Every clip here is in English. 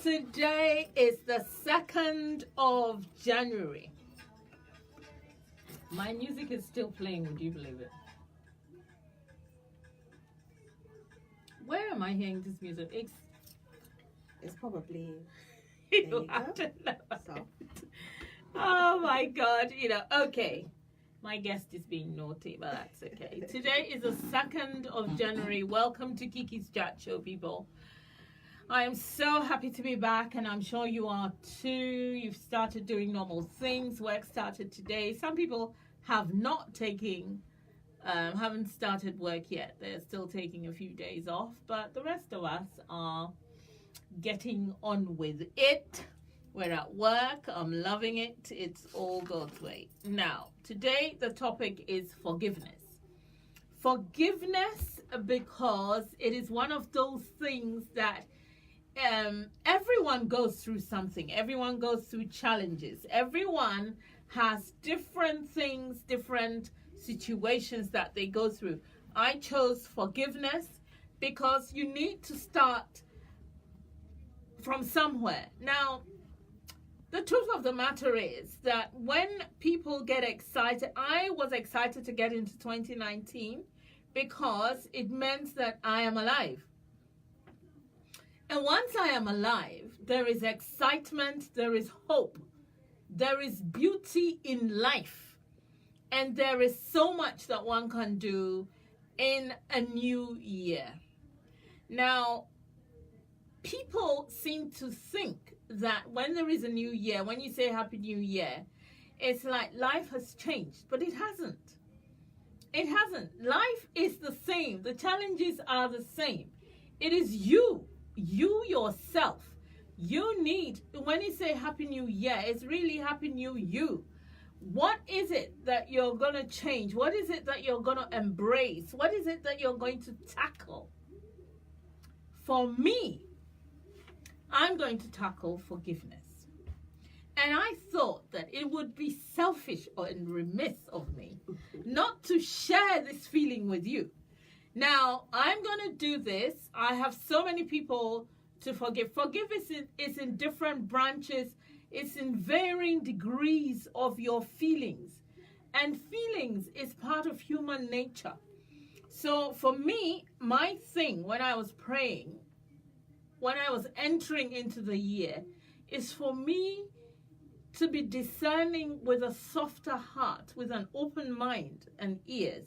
Today is the 2nd of January. My music is still playing, would you believe it? Where am I hearing this music? It's probably You have to know. Oh my God, okay. My guest is being naughty, but that's okay. Today is the 2nd of January. Welcome to Kiki's Chat Show, people. I am so happy to be back, and I'm sure you are too. You've started doing normal things. Work started today. Some people have not haven't started work yet. They're still taking a few days off, but the rest of us are getting on with it. We're at work. I'm loving it. It's all God's way. Now, today the topic is forgiveness. Forgiveness, because it is one of those things that everyone goes through something. Everyone goes through challenges. Everyone has different things, different situations that they go through. I chose forgiveness because you need to start from somewhere. Now, the truth of the matter is that when people get excited, I was excited to get into 2019 because it meant that I am alive. And once I am alive, there is excitement, there is hope, there is beauty in life, and there is so much that one can do in a new year. Now, people seem to think that when there is a new year, when you say Happy New Year, it's like life has changed, but it hasn't. It hasn't. Life is the same. The challenges are the same. It is you yourself. You need, when you say Happy New Year, it's really Happy New You. What is it that you're going to change? What is it that you're going to embrace? What is it that you're going to tackle? For me, I'm going to tackle forgiveness. And I thought that it would be selfish and remiss of me not to share this feeling with you. Now, I'm going to do this. I have so many people to forgive. Forgiveness is in different branches. It's in varying degrees of your feelings. And feelings is part of human nature. So for me, my thing when I was praying, when I was entering into the year, is for me to be discerning with a softer heart, with an open mind and ears.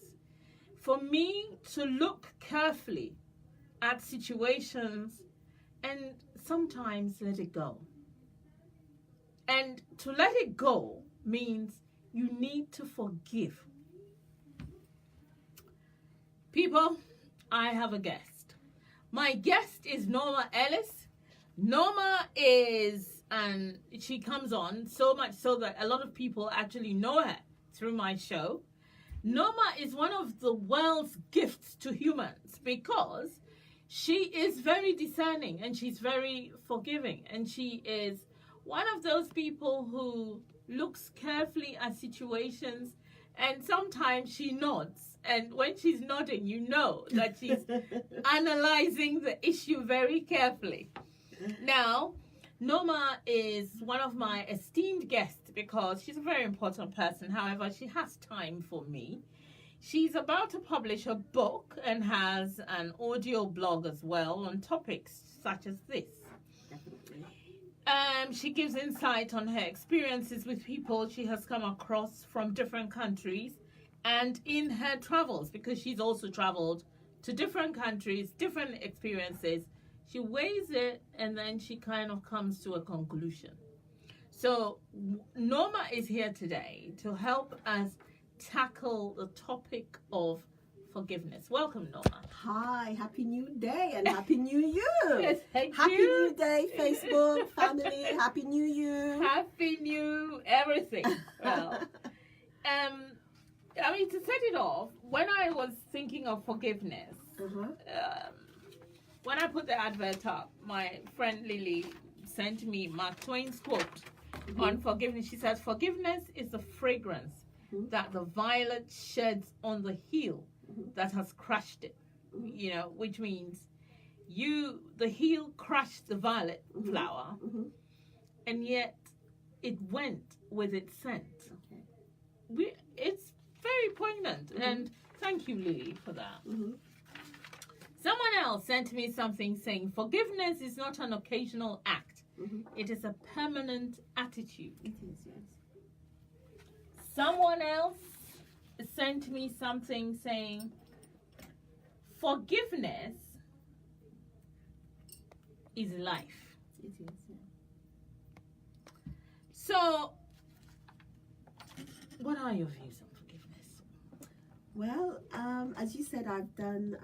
For me to look carefully at situations and sometimes let it go. And to let it go means you need to forgive. People, I have a guest. My guest is Norma Ellis. Norma is, and she comes on so much so that a lot of people actually know her through my show. Norma is one of the world's gifts to humans because she is very discerning and she's very forgiving, and she is one of those people who looks carefully at situations, and sometimes she nods, and when she's nodding you know that she's analyzing the issue very carefully. Now, Norma is one of my esteemed guests because she's a very important person. However, she has time for me. She's about to publish a book and has an audio blog as well on topics such as this. Definitely. She gives insight on her experiences with people she has come across from different countries and in her travels, because she's also traveled to different countries, different experiences. She weighs it and then she kind of comes to a conclusion. So Norma is here today to help us tackle the topic of forgiveness. Welcome, Norma. Hi, Happy New Day and Happy New You. Yes, thank Happy you. New Day, Facebook, family, Happy New You. Happy New everything. Well, I mean, to set it off, when I was thinking of forgiveness, when I put the advert up, my friend Lily sent me Mark Twain's quote on forgiveness. She says, forgiveness is the fragrance that the violet sheds on the heel that has crushed it, which means the heel crushed the violet flower, and yet it went with its scent. Okay. It's very poignant, and thank you, Lily, for that. Someone else sent me something saying, forgiveness is not an occasional act. It is a permanent attitude. It is, yes. Someone else sent me something saying, forgiveness is life. It is, yeah. So, what are your views on forgiveness? Well, as you said, I've done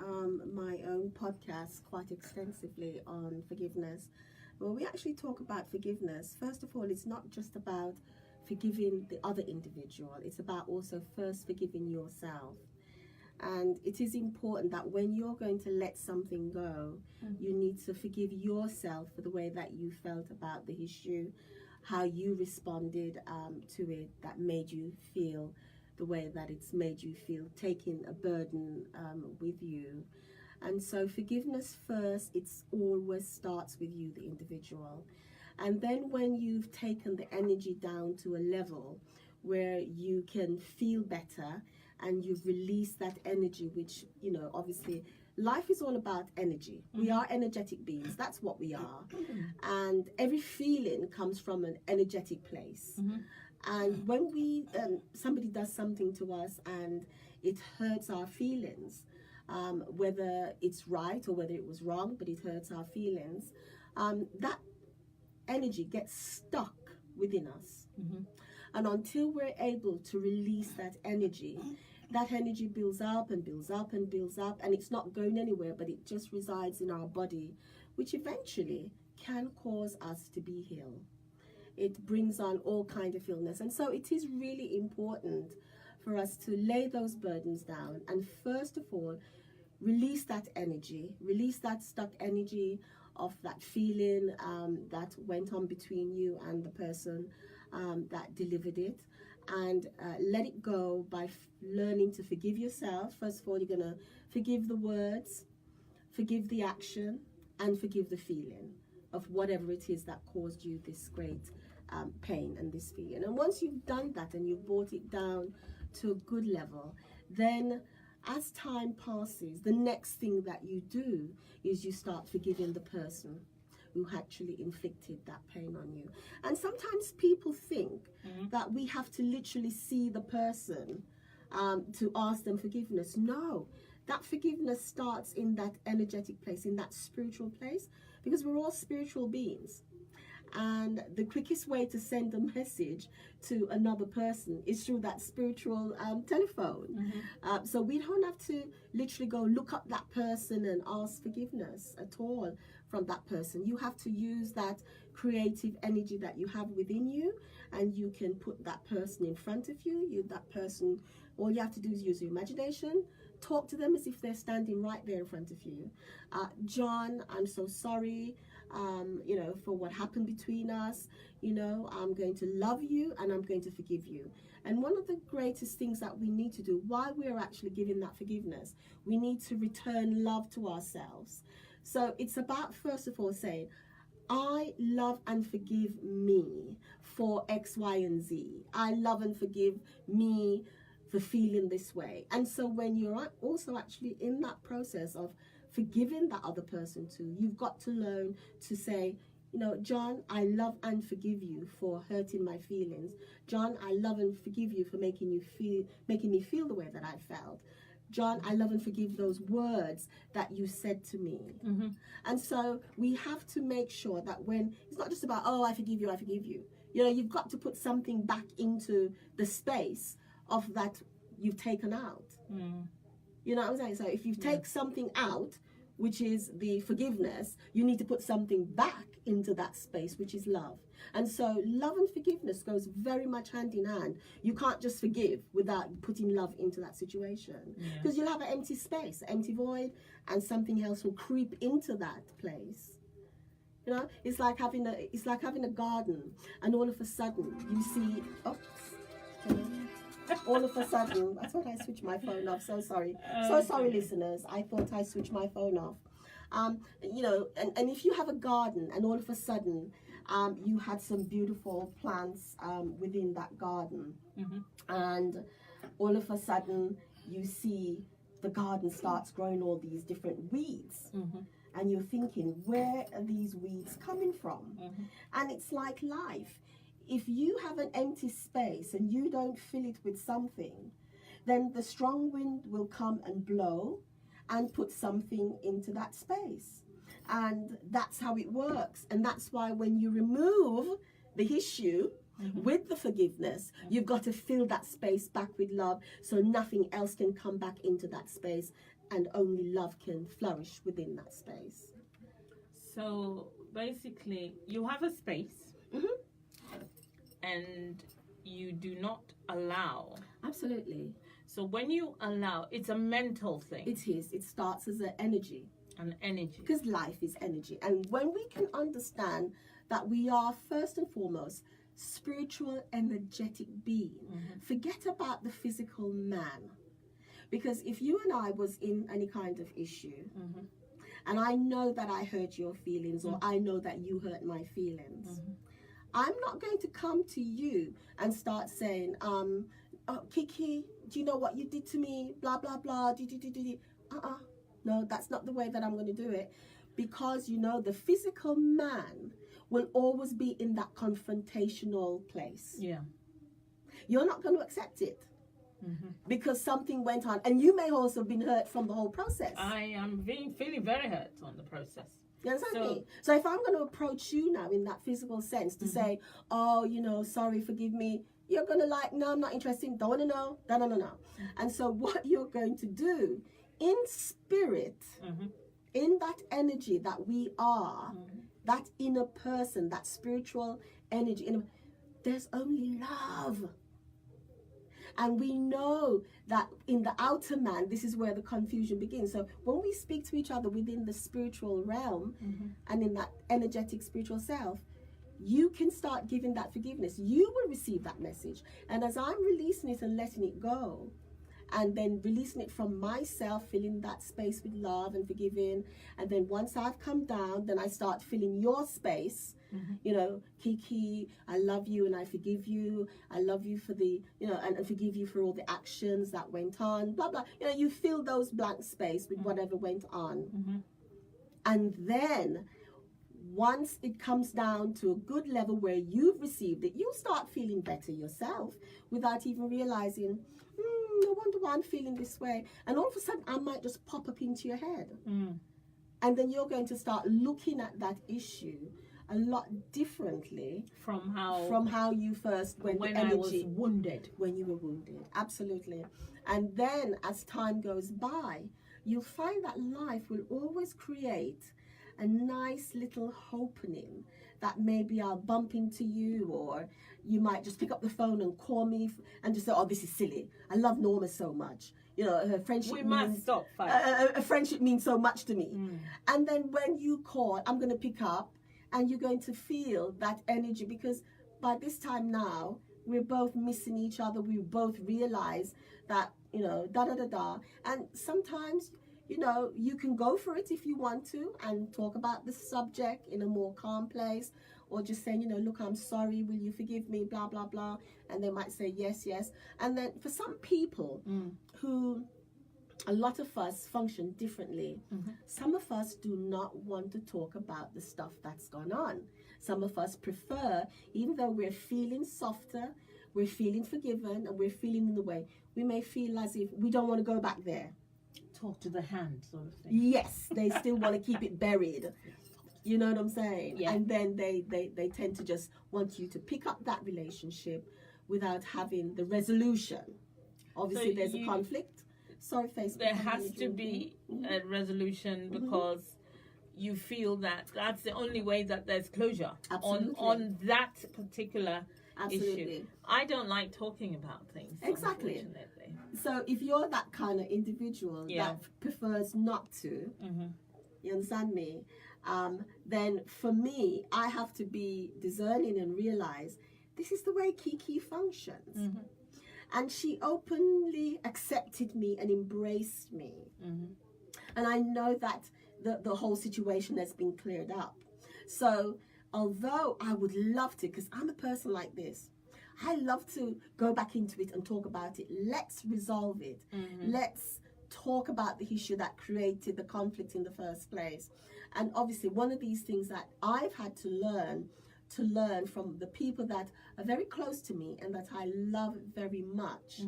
my own podcast quite extensively on forgiveness. Well, we actually talk about forgiveness. First of all, it's not just about forgiving the other individual. It's about also first forgiving yourself. And it is important that when you're going to let something go, you need to forgive yourself for the way that you felt about the issue, how you responded to it that made you feel the way that it's made you feel, taking a burden with you. And so forgiveness first, it's always starts with you, the individual. And then when you've taken the energy down to a level where you can feel better and you've released that energy, which, you know, obviously life is all about energy. We are energetic beings. That's what we are. And every feeling comes from an energetic place. And when we somebody does something to us and it hurts our feelings, whether it's right or whether it was wrong, but it hurts our feelings, that energy gets stuck within us. And until we're able to release that energy builds up and builds up and builds up, and it's not going anywhere, but it just resides in our body, which eventually can cause us to be ill. It brings on all kinds of illness. And so it is really important for us to lay those burdens down and first of all release that energy, release that stuck energy of that feeling that went on between you and the person that delivered it, and let it go by learning to forgive yourself. First of all, you're going to forgive the words, forgive the action, and forgive the feeling of whatever it is that caused you this great pain and this feeling. And once you've done that and you've brought it down to a good level, then as time passes, the next thing that you do is you start forgiving the person who actually inflicted that pain on you. And sometimes people think that we have to literally see the person to ask them forgiveness. No, that forgiveness starts in that energetic place, in that spiritual place, because we're all spiritual beings. And the quickest way to send a message to another person is through that spiritual telephone. So we don't have to literally go look up that person and ask forgiveness at all from that person. You have to use that creative energy that you have within you, and you can put that person in front of you. That person, all you have to do is use your imagination. Talk to them as if they're standing right there in front of you. John, I'm so sorry, for what happened between us. I'm going to love you and I'm going to forgive you. And one of the greatest things that we need to do while we're actually giving that forgiveness, we need to return love to ourselves. So it's about, first of all, saying, I love and forgive me for X, Y, and Z. I love and forgive me for feeling this way. And so when you're also actually in that process of forgiving that other person too, you've got to learn to say, John, I love and forgive you for hurting my feelings. John, I love and forgive you for making me feel the way that I felt. John, I love and forgive those words that you said to me. And so we have to make sure that when it's not just about, oh, I forgive you, I forgive you. You've got to put something back into the space of that you've taken out. You know what I'm saying? So if you take something out, which is the forgiveness, you need to put something back into that space, which is love. And so love and forgiveness goes very much hand in hand. You can't just forgive without putting love into that situation, because you'll have an empty space, an empty void, and something else will creep into that place. It's like having a garden, and all of a sudden you see, all of a sudden, I thought I switched my phone off. So sorry, listeners. I thought I switched my phone off. You know, and if you have a garden and all of a sudden you had some beautiful plants within that garden, and all of a sudden you see the garden starts growing all these different weeds, and you're thinking, where are these weeds coming from? And it's like life. If you have an empty space and you don't fill it with something, then the strong wind will come and blow and put something into that space. And that's how it works. And that's why when you remove the issue with the forgiveness, you've got to fill that space back with love, so nothing else can come back into that space, and only love can flourish within that space. So basically, you have a space, and you do not allow. Absolutely. So when you allow, it's a mental thing. It is. It starts as an energy. An energy. Because life is energy. And when we can understand that we are, first and foremost, spiritual, energetic being, forget about the physical man. Because if you and I was in any kind of issue, and I know that I hurt your feelings, or I know that you hurt my feelings, I'm not going to come to you and start saying, oh, Kiki, do you know what you did to me? Blah, blah, blah. No, that's not the way that I'm going to do it. Because, you know, the physical man will always be in that confrontational place. Yeah. You're not going to accept it. Because something went on. And you may also have been hurt from the whole process. I am feeling very hurt on the process. You understand me? So if I'm going to approach you now in that physical sense to say, oh, you know, sorry, forgive me, you're going to like, no, I'm not interested, don't want to know, no. And so what you're going to do in spirit, in that energy that we are, that inner person, that spiritual energy, there's only love. And we know that in the outer man, this is where the confusion begins. So when we speak to each other within the spiritual realm and in that energetic spiritual self, you can start giving that forgiveness. You will receive that message. And as I'm releasing it and letting it go, and then releasing it from myself, filling that space with love and forgiving, and then once I've come down, then I start filling your space. You know, Kiki, I love you and I forgive you. I love you for the, you know, and forgive you for all the actions that went on, blah, blah. You know, you fill those blank space with whatever went on. And then once it comes down to a good level where you've received it, you start feeling better yourself without even realizing, I wonder why I'm feeling this way. And all of a sudden, I might just pop up into your head. And then you're going to start looking at that issue a lot differently from how you first went. When I was wounded. When you were wounded. Absolutely. And then as time goes by, you'll find that life will always create a nice little opening that maybe I'll bump into you, or you might just pick up the phone and call me and just say, oh, this is silly. I love Norma so much. You know, her friendship a friendship means so much to me. And then when you call, I'm going to pick up, and you're going to feel that energy, because by this time now, we're both missing each other. We both realize that, you know, And sometimes, you know, you can go for it if you want to and talk about the subject in a more calm place, or just saying, you know, look, I'm sorry, will you forgive me, blah, blah, blah. And they might say, yes, yes. And then for some people who, a lot of us function differently. Some of us do not want to talk about the stuff that's gone on. Some of us prefer, even though we're feeling softer, we're feeling forgiven, and we're feeling in the way, we may feel as if we don't want to go back there. Talk to the hand, sort of thing. Yes, they still want to keep it buried. You know what I'm saying? Yeah. And then they tend to just want you to pick up that relationship without having the resolution. Obviously, so there's a conflict. Sorry, Facebook. There has to be a resolution, because you feel that that's the only way that there's closure on that particular issue. I don't like talking about things. Exactly. So if you're that kind of individual that prefers not to, you understand me? Then for me, I have to be discerning and realize this is the way Kiki functions. And she openly accepted me and embraced me. And I know that the whole situation has been cleared up. So although I would love to, because I'm a person like this, I love to go back into it and talk about it. Let's resolve it. Let's talk about the issue that created the conflict in the first place. And obviously one of these things that I've had to learn from the people that are very close to me and that I love very much,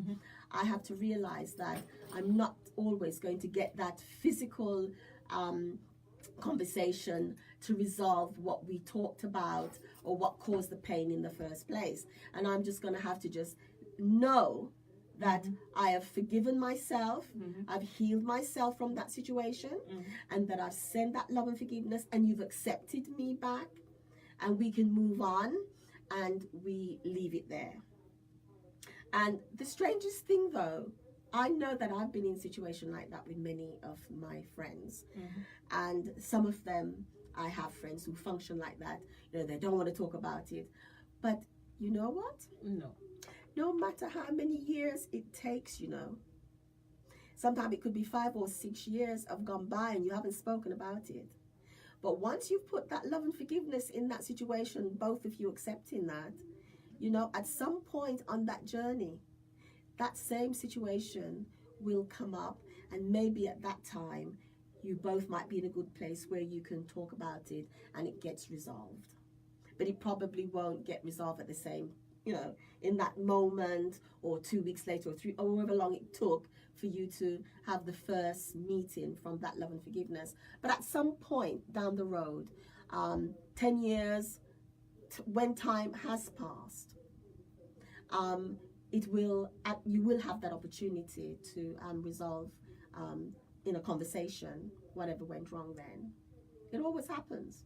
I have to realize that I'm not always going to get that physical conversation to resolve what we talked about or what caused the pain in the first place. And I'm just going to have to just know that I have forgiven myself, I've healed myself from that situation, and that I've sent that love and forgiveness, and you've accepted me back, and we can move on, and we leave it there. And the strangest thing, though, I know that I've been in a situation like that with many of my friends, and some of them, I have friends who function like that. You know, they don't want to talk about it. But you know what? No matter how many years it takes, you know, sometimes it could be 5 or 6 years have gone by and you haven't spoken about it. But once you've put that love and forgiveness in that situation, both of you accepting that, you know, at some point on that journey, that same situation will come up, and maybe at that time you both might be in a good place where you can talk about it and it gets resolved. But it probably won't get resolved at the same, you know, in that moment, or 2 weeks later, or 3, or however long it took for you to have the first meeting from that love and forgiveness. But at some point down the road, 10 years, when time has passed, you will have that opportunity to resolve in a conversation whatever went wrong then. It always happens.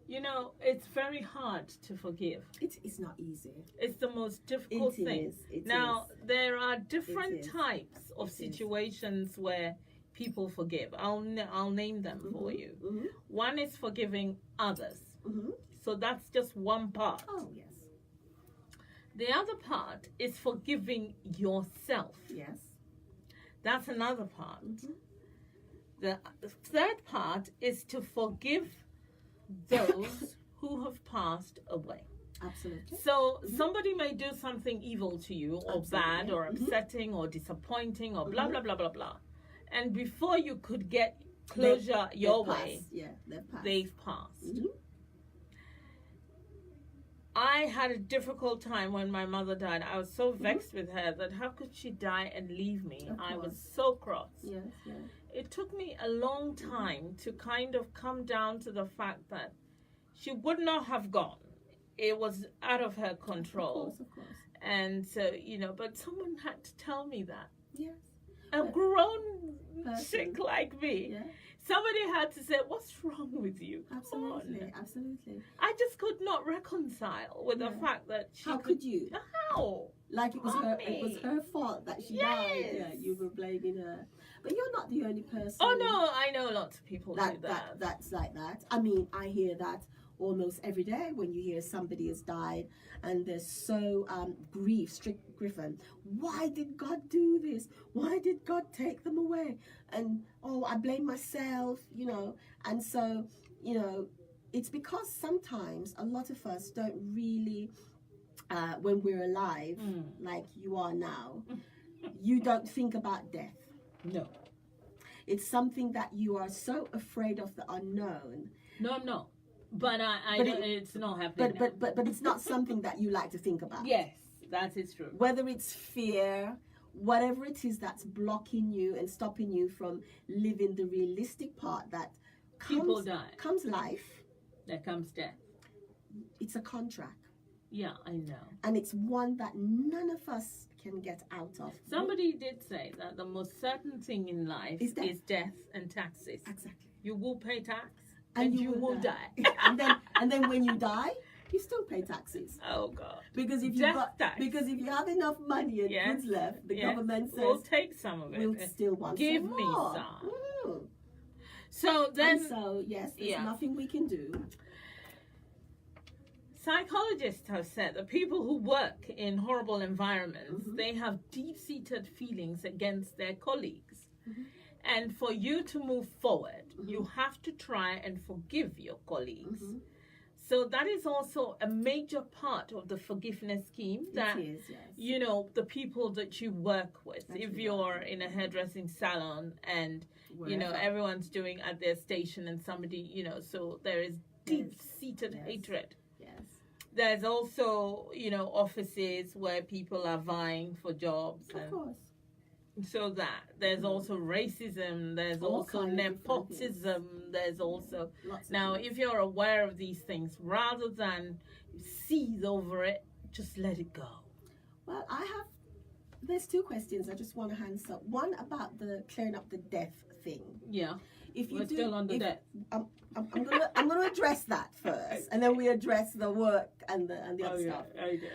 You know, it's very hard to forgive. It's not easy. It's the most difficult thing. Now, there are different types of situations where people forgive. I'll name them for you. One is forgiving others. So that's just one part. Oh, yes. The other part is forgiving yourself. Yes. That's another part. The third part is to forgive those who have passed away. Absolutely. So somebody may do something evil to you, or bad, or upsetting, or disappointing, or blah, blah, blah, blah, blah. And before you could get closure your way, they've passed. I had a difficult time when my mother died. I was so vexed with her that how could she die and leave me? I was so cross. Yes, yes. It took me a long time to kind of come down to the fact that she would not have gone. It was out of her control. Of course. And so, you know, but someone had to tell me that. Yes. A grown chick like me. Yeah. Somebody had to say, what's wrong with you? Absolutely, absolutely. I just could not reconcile with the fact that she How could you? How? Like it was her fault that she died. Yeah, you were blaming her. But you're not the only person. Oh no, I know lots of people do that. That's like that. I mean, I hear that almost every day when you hear somebody has died and there's so grief-stricken. Why did God do this? Why did God take them away? And I blame myself, you know. And so, you know, it's because sometimes a lot of us don't really, when we're alive, like you are now, you don't think about death. No. It's something that you are so afraid of the unknown. No, I'm not. But it's not happening. But it's not something that you like to think about. Yes, that is true. Whether it's fear, whatever it is that's blocking you and stopping you from living the realistic part that people die. Comes life. There comes death. It's a contract. Yeah, I know. And it's one that none of us can get out of. Somebody did say that the most certain thing in life is death and taxes. Exactly. You will pay tax. And you will die. and then when you die, you still pay taxes. Oh God! Because if you have enough money and goods left, the government says we'll take some of it. We'll still want Give some me more. some. So then, yes, there's nothing we can do. Psychologists have said that people who work in horrible environments, they have deep-seated feelings against their colleagues, and for you to move forward, You have to try and forgive your colleagues. Mhm. So that is also a major part of the forgiveness scheme, that It is, yes. you know, the people that you work with. That If you you're work with. in a hairdressing salon and you know Wherever. everyone's doing at their station and somebody, you know, so there is deep seated Yes. hatred. Yes. There's also, you know, offices where people are vying for jobs, Of and course. so that there's also racism, there's All also kind of different things. nepotism, there's also Lots of now things. if you're aware of these things, rather than seethe over it, just let it go. Well, there's two questions I just want to answer. One about the clearing up the death thing. Yeah, If you we're do, still on the debt. I'm gonna address that first, and then we address the work and the other stuff. Okay.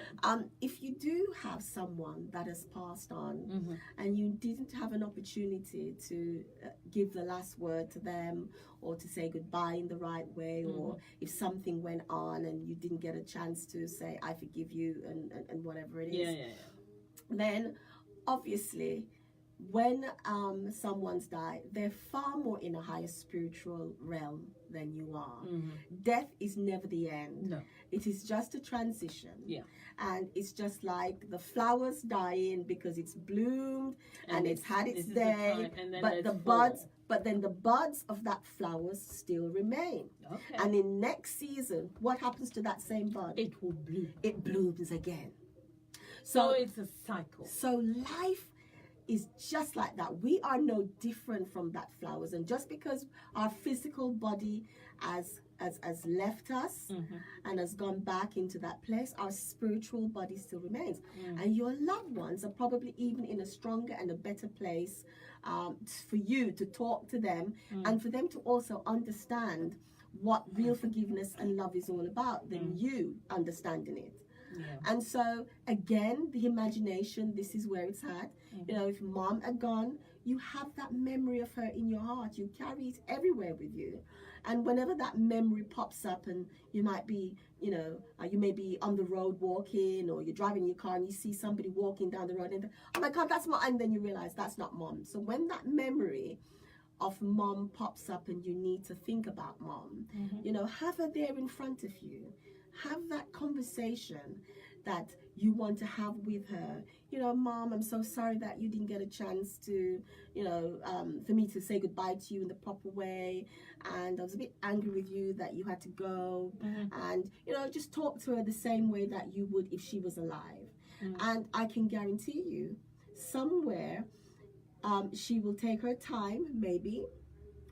If you do have someone that has passed on, Mm-hmm. and you didn't have an opportunity to give the last word to them, or to say goodbye in the right way, or if something went on and you didn't get a chance to say I forgive you and whatever it is, then obviously when someone's died, they're far more in a higher spiritual realm than you are. Mm-hmm. Death is never the end. No. It is just a transition. Yeah. And it's just like the flowers dying because it's bloomed and it's had its day, but then the buds of that flowers still remain. Okay. And in next season, what happens to that same bud? It will bloom. It blooms again. So it's a cycle. So life is just like that. We are no different from that flowers, and just because our physical body has left us and has gone back into that place, our spiritual body still remains. And your loved ones are probably even in a stronger and a better place for you to talk to them and for them to also understand what real forgiveness and love is all about than you understanding it. Yeah. And so again, the imagination, this is where it's at. You know, if mom had gone, you have that memory of her in your heart. You carry it everywhere with you. And whenever that memory pops up, and you might be, you know, you may be on the road walking, or you're driving your car and you see somebody walking down the road and oh my God, that's mom, and then you realize that's not mom. So when that memory of mom pops up and you need to think about mom, you know, have her there in front of you. Have that conversation that you want to have with her. You know, mom, I'm so sorry that you didn't get a chance to, you know, for me to say goodbye to you in the proper way. And I was a bit angry with you that you had to go. And, you know, just talk to her the same way that you would if she was alive. And I can guarantee you, somewhere, she will take her time, maybe,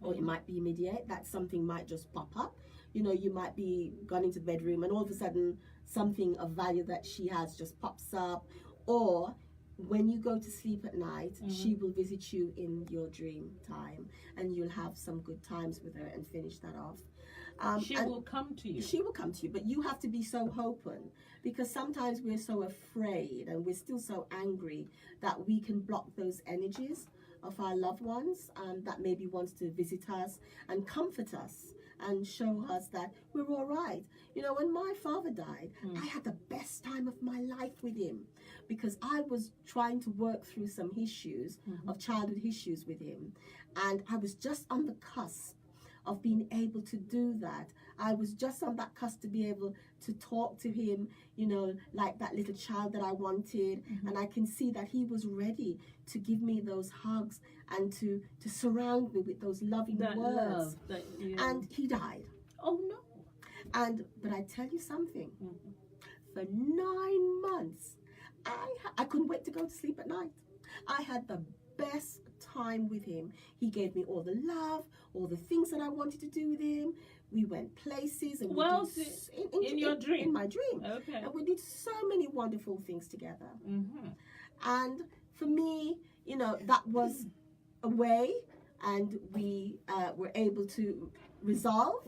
or it might be immediate, that something might just pop up. You know, you might be gone into the bedroom and all of a sudden something of value that she has just pops up. Or when you go to sleep at night, she will visit you in your dream time and you'll have some good times with her and finish that off. She will come to you. She will come to you, but you have to be so open, because sometimes we're so afraid and we're still so angry that we can block those energies of our loved ones that maybe wants to visit us and comfort us and show us that we're all right. You know, when my father died, I had the best time of my life with him, because I was trying to work through some issues of childhood issues with him, and I was just on the cusp of being able to do that. I was just on that cusp to be able to talk to him, you know, like that little child that I wanted. And I can see that he was ready to give me those hugs and to surround me with those loving words. And he died. Oh no. But I tell you something, for 9 months, I couldn't wait to go to sleep at night. I had the best time with him. He gave me all the love, all the things that I wanted to do with him. We went places and in your dream. In my dream. Okay. And we did so many wonderful things together. And for me, you know, that was a way, and we were able to resolve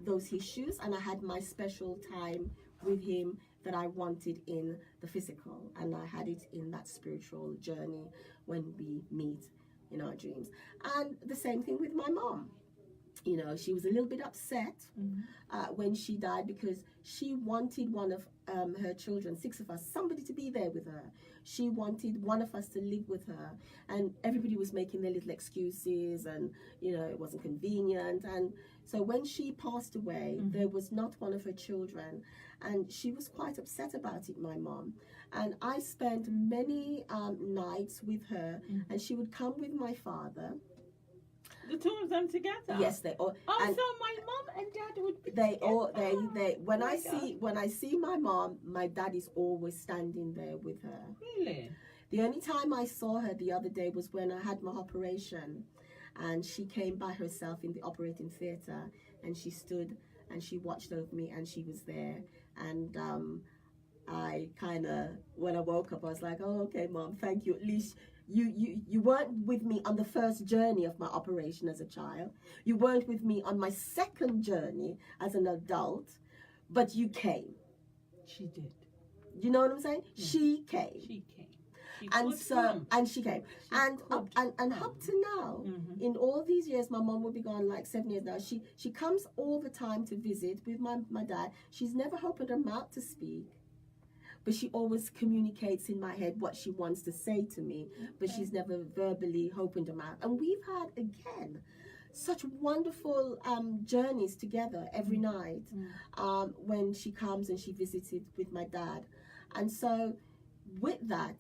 those issues, and I had my special time with him that I wanted in the physical, and I had it in that spiritual journey when we meet in our dreams. And the same thing with my mom. You know, she was a little bit upset when she died, because she wanted one of her children, 6 of us, somebody to be there with her. She wanted one of us to live with her, and everybody was making their little excuses, and you know, it wasn't convenient. And so when she passed away, there was not one of her children, and she was quite upset about it, my mom. And I spent many nights with her, and she would come with my father. The two of them together? Yes, they all. Oh, and so my mom and dad would be they together. all they when Oh I my see God. when I see my mom, my dad is always standing there with her. Really? The only time I saw her the other day was when I had my operation, and she came by herself in the operating theatre, and she stood and she watched over me, and she was there. And I kind of, when I woke up, I was like, oh, okay, Mom, thank you. At least you weren't with me on the first journey of my operation as a child. You weren't with me on my second journey as an adult, but you came. She did. You know what I'm saying? Yeah. She came. She came. She And could so, come. and she came. She And could up to now, in all these years, my mom will be gone like 7 years now. She comes all the time to visit with my dad. She's never opened her mouth to speak, but she always communicates in my head what she wants to say to me, but she's never verbally opened her mouth. And we've had, again, such wonderful journeys together every night when she comes and she visited with my dad. And so with that,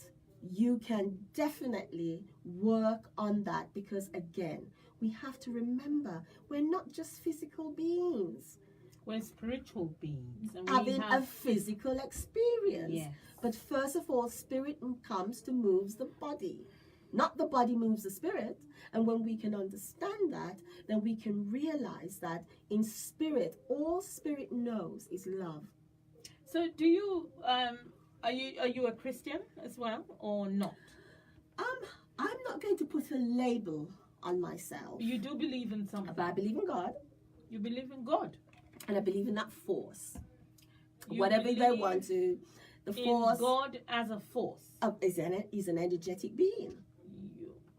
you can definitely work on that, because again, we have to remember, we're not just physical beings. We're spiritual beings. And Having we have a physical experience. Yes. But first of all, spirit comes to move the body. Not the body moves the spirit. And when we can understand that, then we can realize that in spirit, all spirit knows is love. So do you are you a Christian as well or not? I'm not going to put a label on myself. You do believe in something. But I believe in God, You believe in God. and I believe in that force. You Whatever they believe want to, the in force God as a force. is an energetic being.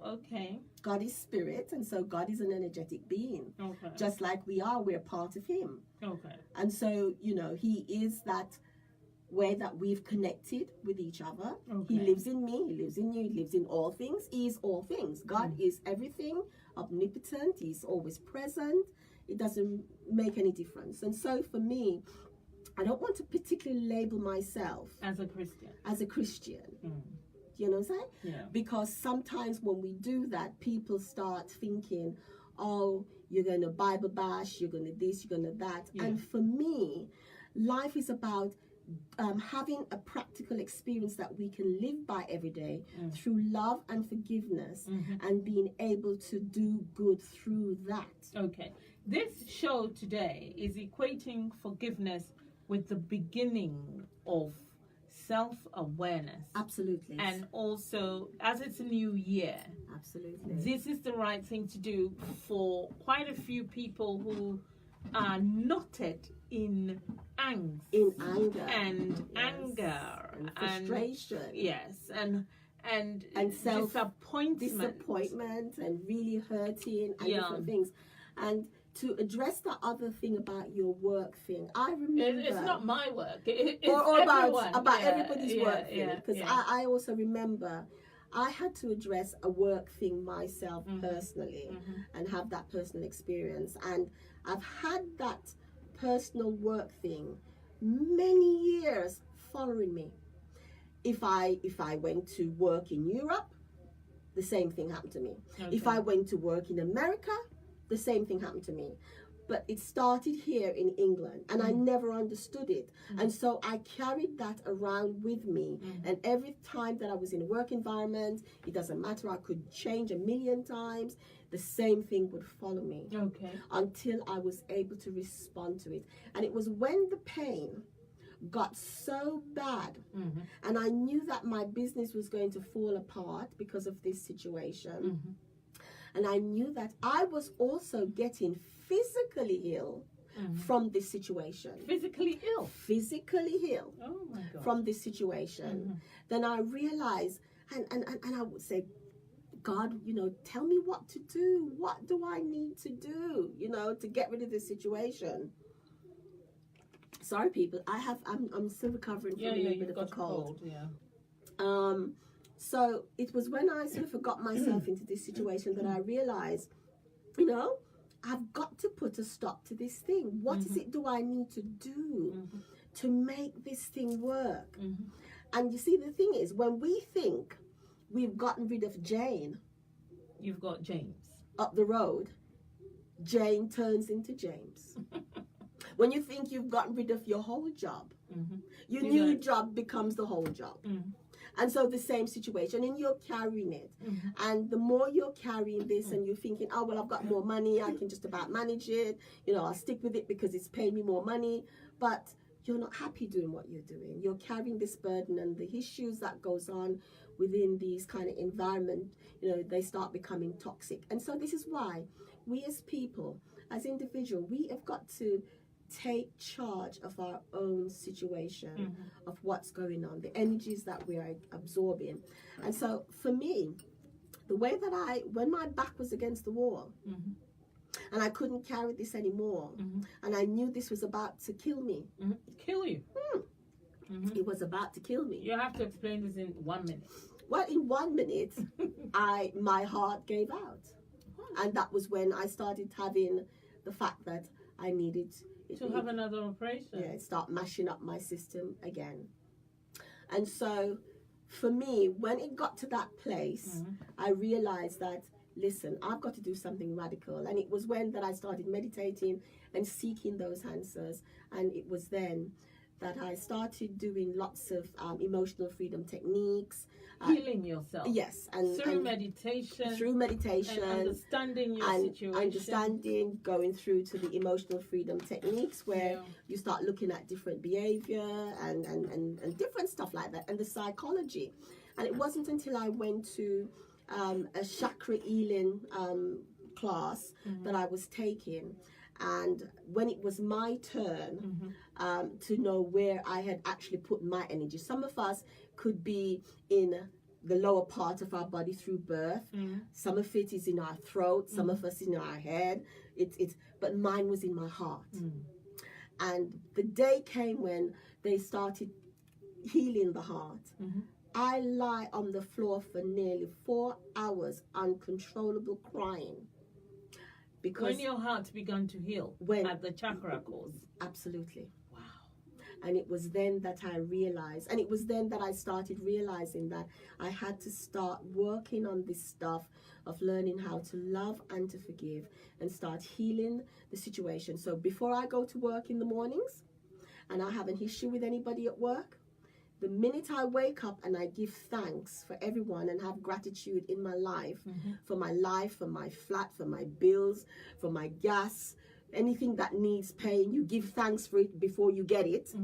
Okay. God is spirit, and so God is an energetic being. Okay. Just like we are, we're part of Him. Okay. And so, you know, He is that way that we've connected with each other. Okay. He lives in me, He lives in you, He lives in all things. He is all things. God is everything, omnipotent, He's always present. It doesn't make any difference. And so for me, I don't want to particularly label myself As a Christian. as a Christian. Mm. You know what I'm saying? Yeah. Because sometimes when we do that, people start thinking, oh, you're going to Bible bash, you're going to this, you're going to that. Yeah. And for me, life is about having a practical experience that we can live by every day through love and forgiveness, and being able to do good through that. Okay. This show today is equating forgiveness with the beginning of self-awareness. Absolutely. And also, as it's a new year, Absolutely. this is the right thing to do for quite a few people who are knotted in angst. In anger. And Yes. anger. And frustration. Yes. And self disappointment. disappointment and really hurting and Yeah. different things. And to address the other thing about your work thing, I remember It's not my work. It's or everyone. about Yeah, everybody's work thing, yeah, because yeah. I also remember I had to address a work thing myself personally and have that personal experience, and I've had that personal work thing many years following me. If I went to work in Europe, the same thing happened to me. If I went to work in America, the same thing happened to me. But it started here in England, and I never understood it. And so I carried that around with me. And every time that I was in a work environment, it doesn't matter, I could change a million times, the same thing would follow me. Okay. Until I was able to respond to it. And it was when the pain got so bad, and I knew that my business was going to fall apart because of this situation. And I knew that I was also getting physically ill from this situation. Physically ill. Physically ill Oh my God. from this situation. Then I realized, and I would say, God, tell me what to do. What do I need to do, to get rid of this situation? Sorry, people. I'm still recovering from a little bit of a cold. So it was when I sort of got myself into this situation that I realized, I've got to put a stop to this thing. What is it do I need to do to make this thing work? And you see, the thing is, when we think we've gotten rid of Jane, you've got James up the road, Jane turns into James. When you think you've gotten rid of your whole job, your new job becomes the whole job. And so the same situation, and you're carrying it. And the more you're carrying this and you're thinking, oh, well, I've got more money, I can just about manage it, I'll stick with it because it's paying me more money. But you're not happy doing what you're doing. You're carrying this burden, and the issues that goes on within these kind of environment, they start becoming toxic. And so this is why we as people, as individuals, we have got to take charge of our own situation, of what's going on, the energies that we are absorbing. And so for me, the way that when my back was against the wall, and I couldn't carry this anymore, and I knew this was about to kill me. Kill you? It was about to kill me. You have to explain this in 1 minute. Well, in 1 minute, my heart gave out. And that was when I started having the fact that I needed to have another operation. Yeah, start mashing up my system again. And so for me, when it got to that place, I realized that, listen, I've got to do something radical. And it was when that I started meditating and seeking those answers. And it was then that I started doing lots of emotional freedom techniques. Healing yourself. Yes. Through meditation. And understanding your situation. Understanding, going through to the emotional freedom techniques where you start looking at different behavior and different stuff like that. And the psychology. And it wasn't until I went to a chakra healing class that I was taking. And when it was my turn to know where I had actually put my energy. Some of us could be in the lower part of our body through birth. Some of it is in our throat. Some of us in our head. But mine was in my heart. And the day came when they started healing the heart. I lie on the floor for nearly 4 hours, uncontrollable crying. Because when your heart began to heal at the chakra course. Absolutely. Wow. And it was then that I realized, and it was then that I started realizing that I had to start working on this stuff of learning how to love and to forgive and start healing the situation. So before I go to work in the mornings and I have an issue with anybody at work, the minute I wake up and I give thanks for everyone and have gratitude in my life, for my flat, for my bills, for my gas, anything that needs paying, you give thanks for it before you get it,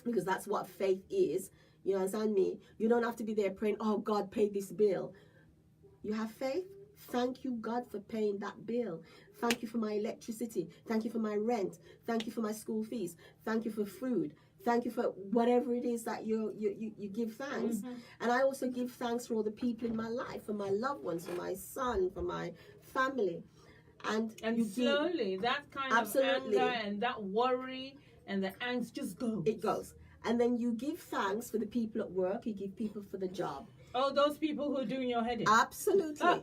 because that's what faith is. You understand me? You don't have to be there praying, oh, God, pay this bill. You have faith? Thank you, God, for paying that bill. Thank you for my electricity. Thank you for my rent. Thank you for my school fees. Thank you for food. Thank you for whatever it is that you give thanks. And I also give thanks for all the people in my life, for my loved ones, for my son, for my family. And slowly, that kind of anger and that worry and the angst just goes. It goes. And then you give thanks for the people at work. You give people for the job. Oh, those people who are doing your head in. Absolutely.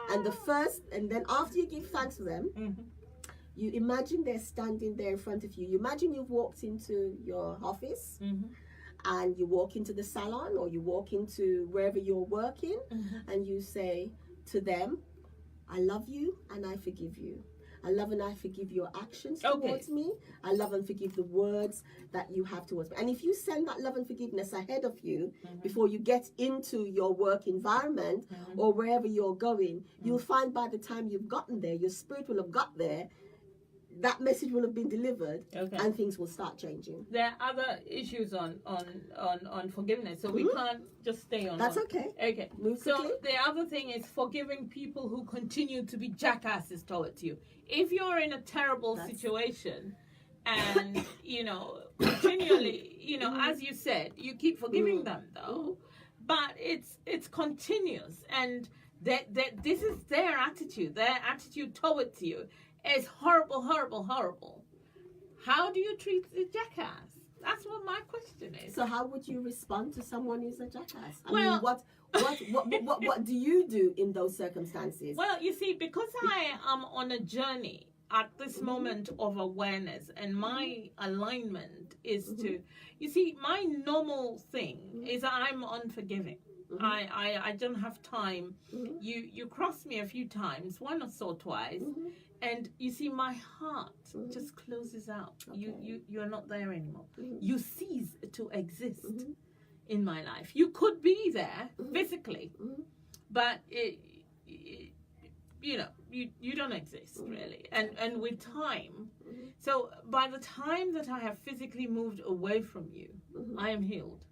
And then after you give thanks for them, you imagine they're standing there in front of you. You imagine you've walked into your office and you walk into the salon or you walk into wherever you're working and you say to them, I love you and I forgive you. I love and I forgive your actions towards me. I love and forgive the words that you have towards me. And if you send that love and forgiveness ahead of you before you get into your work environment or wherever you're going, you'll find by the time you've gotten there, your spirit will have got there, that message will have been delivered and things will start changing. There are other issues on forgiveness, so we can't just stay on That's one. Okay. Move quickly. So the other thing is forgiving people who continue to be jackasses towards you. If you're in a terrible situation and, continually, as you said, you keep forgiving them though, but it's continuous and This is their attitude. Their attitude towards you is horrible, horrible, horrible. How do you treat the jackass? That's what my question is. So how would you respond to someone who's a jackass? I Well- mean, what do you do in those circumstances? Well, you see, because I am on a journey at this moment of awareness, and my alignment is to, you see, my normal thing is I'm unforgiving. I don't have time. You crossed me a few times, once or twice, and you see my heart just closes out. You're not there anymore. You cease to exist in my life. You could be there physically, but you don't exist really. And with time, so by the time that I have physically moved away from you, I am healed.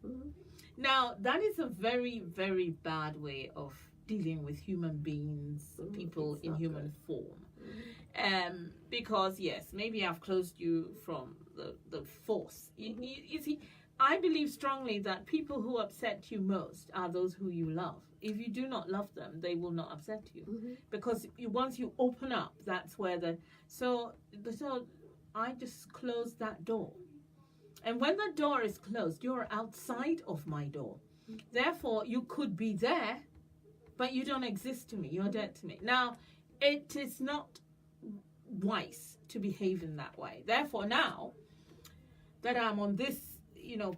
Now, that is a very, very bad way of dealing with human beings, people in human form. Because, yes, maybe I've closed you from the force. You see, I believe strongly that people who upset you most are those who you love. If you do not love them, they will not upset you. Because once you open up, that's where so I just closed that door. And when the door is closed, you're outside of my door. Therefore, you could be there, but you don't exist to me. You're dead to me. Now, it is not wise to behave in that way. Therefore, now that I'm on this,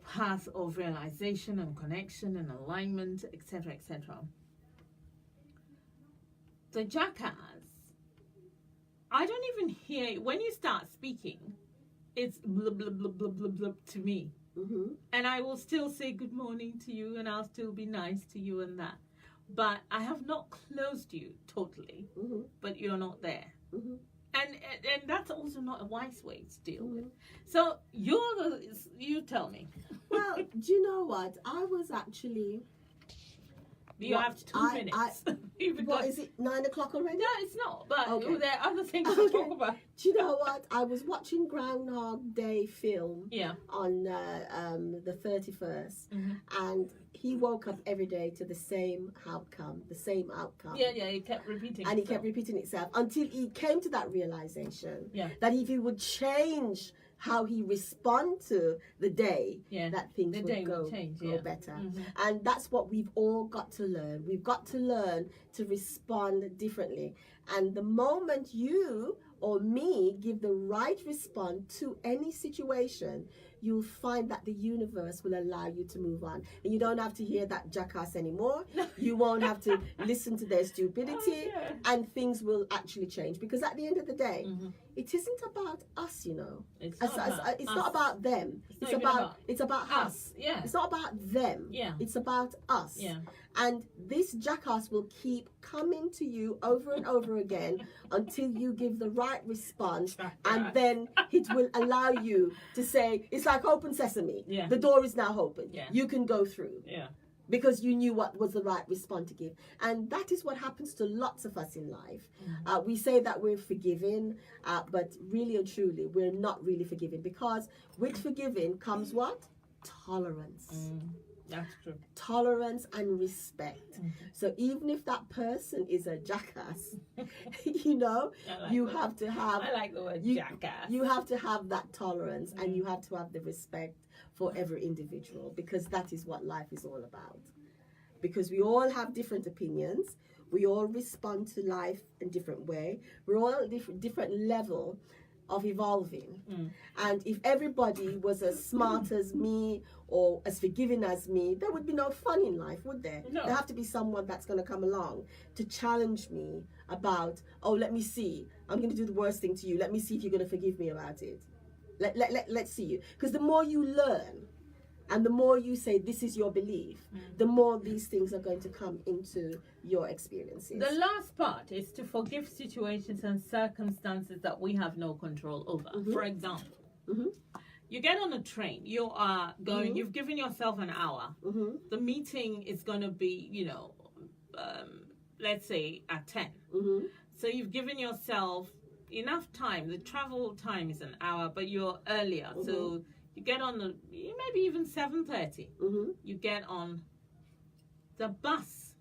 path of realization and connection and alignment, etc., etc., the jackass, I don't even hear, when you start speaking, it's blub, blub, blub, blub, blub, blub to me. And I will still say good morning to you, and I'll still be nice to you and that. But I have not closed you totally, but you're not there. And that's also not a wise way to deal with. So you tell me. Well, do you know what? I was actually... You have 2 minutes. What, is it 9 o'clock already? No, it's not. But Okay. there are other things to talk about. Do you know what? I was watching Groundhog Day film Yeah. on the 31st, and he woke up every day to the same outcome. Yeah, he kept repeating And he kept repeating itself until he came to that realization that if he would change how he respond to the day, that things would go better. And that's what we've all got to learn. We've got to learn to respond differently. And the moment you or me give the right response to any situation, you'll find that the universe will allow you to move on. And you don't have to hear that jackass anymore. You won't have to listen to their stupidity, and things will actually change. Because at the end of the day, it isn't about us, It's not about them. It's about us. Yeah. It's not about them. Yeah. It's about us. Yeah. And this jackass will keep coming to you over and over again until you give the right response, and then it will allow you to say, it's like open sesame. Yeah. The door is now open. Yeah. You can go through. Yeah. Because you knew what was the right response to give. And that is what happens to lots of us in life. We say that we're forgiving, but really and truly, we're not really forgiving. Because with forgiving comes what? Tolerance. That's true. Tolerance and respect. So even if that person is a jackass, you have to have... I like the word jackass. You have to have that tolerance, and you have to have the respect for every individual, because that is what life is all about. Because we all have different opinions. We all respond to life in a different way. We're all at a different level of evolving. And if everybody was as smart as me or as forgiving as me, there would be no fun in life, would there? No. There have to be someone that's going to come along to challenge me about, let me see, I'm going to do the worst thing to you. Let me see if you're going to forgive me about it. Let's see you. Because the more you learn and the more you say this is your belief, the more these things are going to come into your experiences. The last part is to forgive situations and circumstances that we have no control over. For example, you get on a train, you are going, you've given yourself an hour. The meeting is going to be, let's say at 10. So you've given yourself enough time. The travel time is an hour, but you're earlier. So you get on maybe even 7:30. You get on, the bus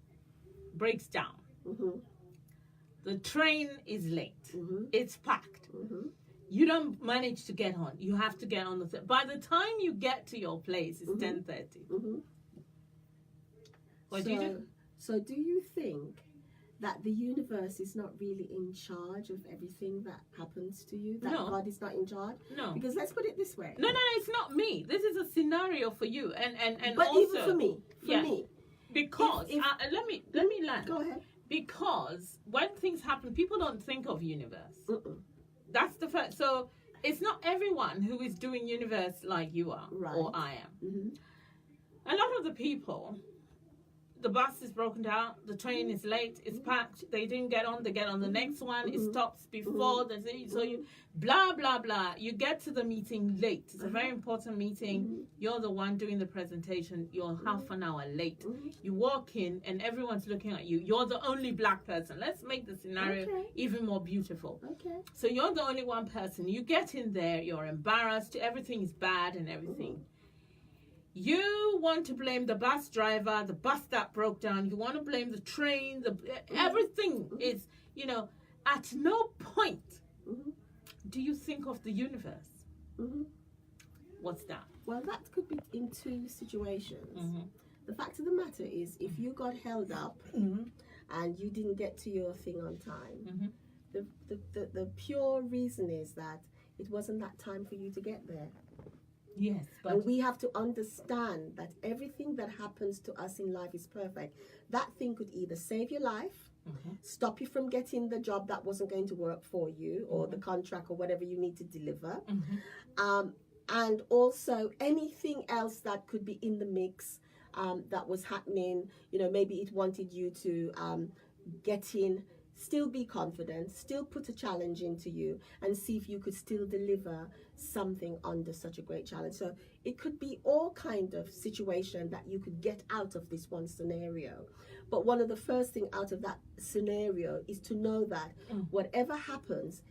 breaks down. Mm-hmm. The train is late. Mm-hmm. It's packed. Mm-hmm. You don't manage to get on. You have to get on the. By the time you get to your place, it's 10:30. Mm-hmm. What do you do? So do you think that the universe is not really in charge of everything that happens to you? That No. God is not in charge? No. Because let's put it this way. No, it's not me. This is a scenario for you, and But also even for me, because if- let me land. go ahead. Because when things happen, people don't think of universe. Mm-mm. That's the first. So it's not everyone who is doing universe like you are Right. or I am. Mm-hmm. A lot of the people, the bus is broken down, the train is late, it's packed, they didn't get on, they get on the next one, it stops before, so you, blah, blah, blah. You get to the meeting late. It's a very important meeting. You're the one doing the presentation. You're half an hour late. You walk in and everyone's looking at you. You're the only black person. Let's make the scenario even more beautiful. Okay. So you're the only one person. You get in there, you're embarrassed, everything is bad and everything. You want to blame the bus driver, the bus that broke down. You want to blame the train, everything is, at no point do you think of the universe. What's that? Well, that could be in two situations. The fact of the matter is, if you got held up and you didn't get to your thing on time, the pure reason is that it wasn't that time for you to get there. Yes, but and we have to understand that everything that happens to us in life is perfect. That thing could either save your life, stop you from getting the job that wasn't going to work for you, or the contract or whatever you need to deliver, and also anything else that could be in the mix that was happening. Maybe it wanted you to get in, still be confident, still put a challenge into you, and see if you could still deliver something under such a great challenge. So it could be all kind of situation that you could get out of this one scenario. But one of the first thing out of that scenario is to know that whatever happens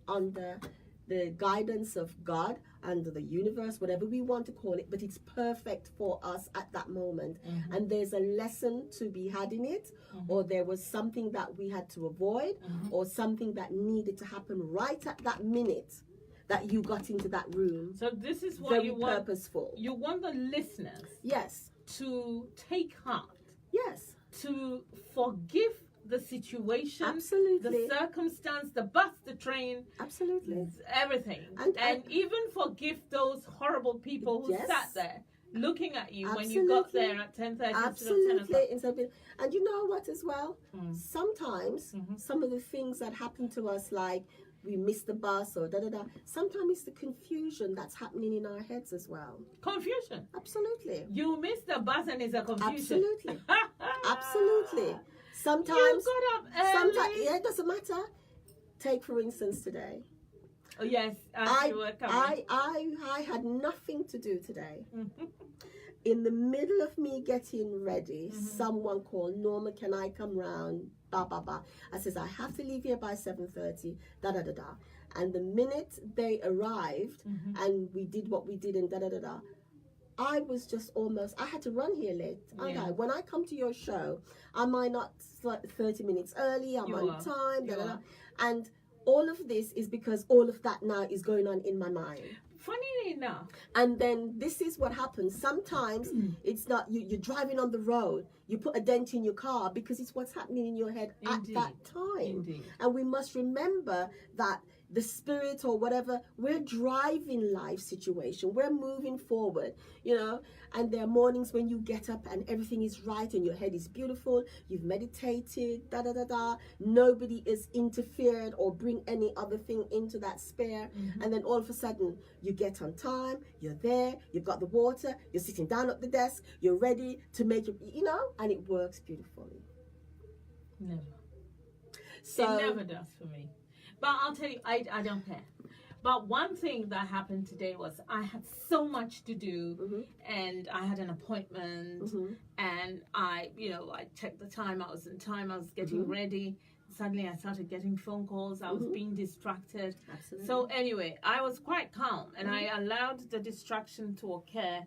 under the guidance of God, under the universe, whatever we want to call it, but it's perfect for us at that moment. And there's a lesson to be had in it, or there was something that we had to avoid, or something that needed to happen right at that minute that you got into that room. So this is what very you want. Purposeful. You want the listeners, Yes, to take heart, yes, to forgive the situation, absolutely, the circumstance, the bus, the train, absolutely, everything, and even forgive those horrible people who sat there looking at you when you got there at 10:30 absolutely. And you know what as well? Sometimes some of the things that happen to us, like we miss the bus or sometimes it's the confusion that's happening in our heads as well. Confusion. Absolutely. You miss the bus and it's a confusion. Absolutely. Absolutely. Sometimes, you got up early. sometimes, it doesn't matter. Take for instance today. Oh yes, I had nothing to do today. In the middle of me getting ready, someone called, Norma, can I come round? Ba ba ba. I says, I have to leave here by 7:30. Da da da da. And the minute they arrived and we did what we did and da da da da, I was just I had to run here late. Yeah. When I come to your show, I might not 30 minutes early, I'm on time, da da da. And all of this is because all of that now is going on in my mind. Funnily enough. And then this is what happens. Sometimes it's not, you're driving on the road, you put a dent in your car because it's what's happening in your head at that time. Indeed. And we must remember that the spirit or whatever, we're driving life situation, we're moving forward, and there are mornings when you get up and everything is right and your head is beautiful, you've meditated, da da da da, nobody is interfered or bring any other thing into that spare, and then all of a sudden you get on time, you're there, you've got the water, you're sitting down at the desk, you're ready to make it, and it works beautifully. Never. So it never does for me. But I'll tell you, I don't care. But one thing that happened today was I had so much to do, and I had an appointment, and I checked the time. I was in time. I was getting ready. Suddenly, I started getting phone calls. I was being distracted. Absolutely. So anyway, I was quite calm, and I allowed the distraction to occur.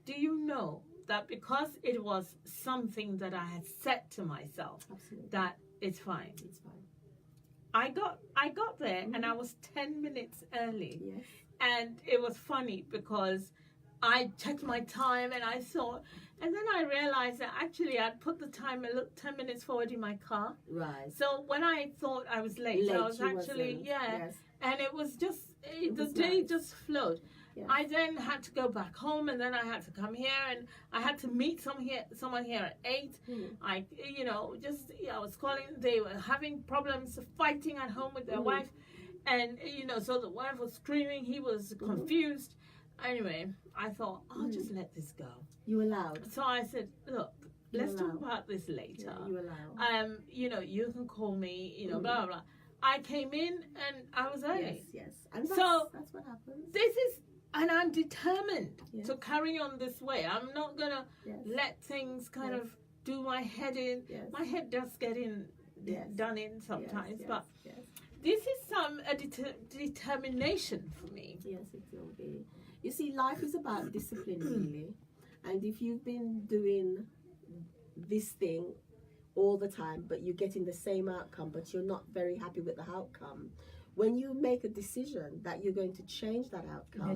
Do you know that because it was something that I had said to myself, Absolutely. that it's fine. It's fine. I got there and I was 10 minutes early. Yes. And it was funny because I checked my time and I saw, and then I realized that actually I'd put the time 10 minutes forward in my car. Right. So when I thought I was late I was actually, Yes. and it was just, the was day nice. just flowed. Yes. I then had to go back home, and then I had to come here, and I had to meet someone here at 8. I was calling. They were having problems, fighting at home with their wife, and so the wife was screaming. He was confused. Anyway, I thought I'll just let this go. You allowed. So I said, look, let's talk about this later. Yeah, you allow. You can call me. Blah blah blah. I came in and I was early. Yes. And that's what happens. This is. And I'm determined to carry on this way. I'm not going to let things kind of do my head in. Yes. My head does get done in sometimes. But this is determination for me. Yes, it will be. You see, life is about discipline, really. And if you've been doing this thing all the time, but you're getting the same outcome, but you're not very happy with the outcome, when you make a decision that you're going to change that outcome